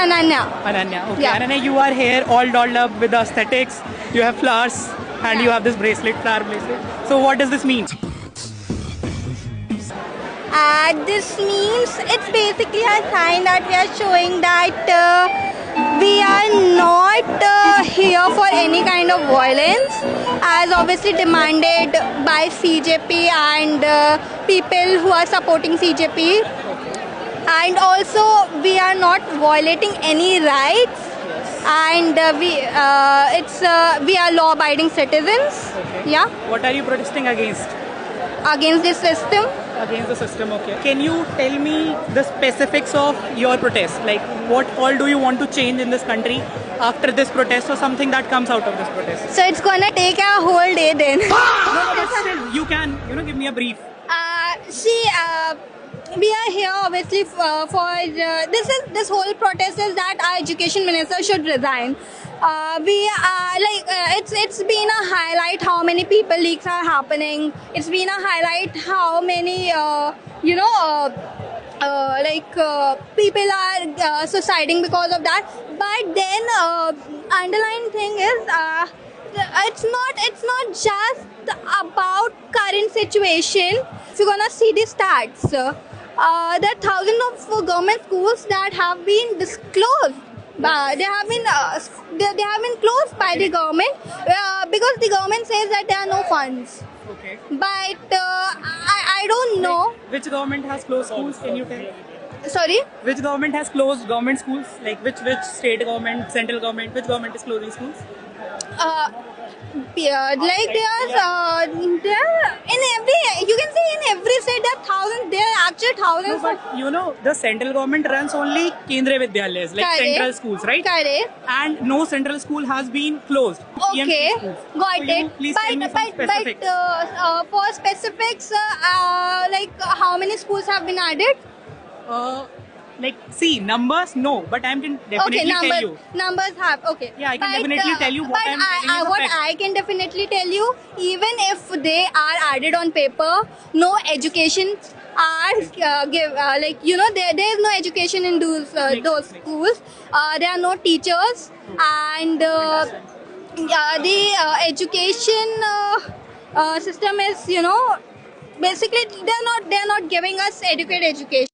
Ananya. Ananya. Okay. Yeah. Ananya, you are here all dolled up with aesthetics. You have flowers and you have this bracelet, flower bracelet. So what does this mean? This means it's basically a sign that we are showing that we are not here for any kind of violence, as obviously demanded by CJP and people who are supporting CJP. And also, we are not violating any rights, and we are law-abiding citizens. Okay. Yeah, What are you protesting against? against this system. Against the system, okay. Can you tell me the specifics of your protest? Like, what all do you want to change in this country after this protest, or something that comes out of this protest? So it's gonna take a whole day then. No, but still, you can, give me a brief. We are here obviously for this whole protest is that our education minister should resign. It's been a highlight how many people leaks are happening. It's been a highlight how many people are suiciding because of that. But then underlying thing is it's not just about current situation. If you're gonna see the stats, there are thousands of government schools that have been disclosed. They have been closed by the government because the government says that there are no funds. Okay. But I don't know. Which government has closed schools? Can you tell? Sorry. Which government has closed government schools? Like which state government, central government, which government is closing schools? There in every, you can say in every state there are thousands. There are actually thousands. No, but the central government runs only Kendriya Vidyalayas, like Correct. central schools, right? Correct. And no central school has been closed. Okay, PMC schools. got So you it. please tell me some specifics. For specifics, like how many schools have been added? Numbers, no, but I can definitely tell you. Numbers have, okay. Yeah, I can definitely tell you what but I'm telling you. what I can definitely tell you, even if they are added on paper, no education are there is no education in those schools. There are no teachers, and the education system is basically they're not giving us adequate education.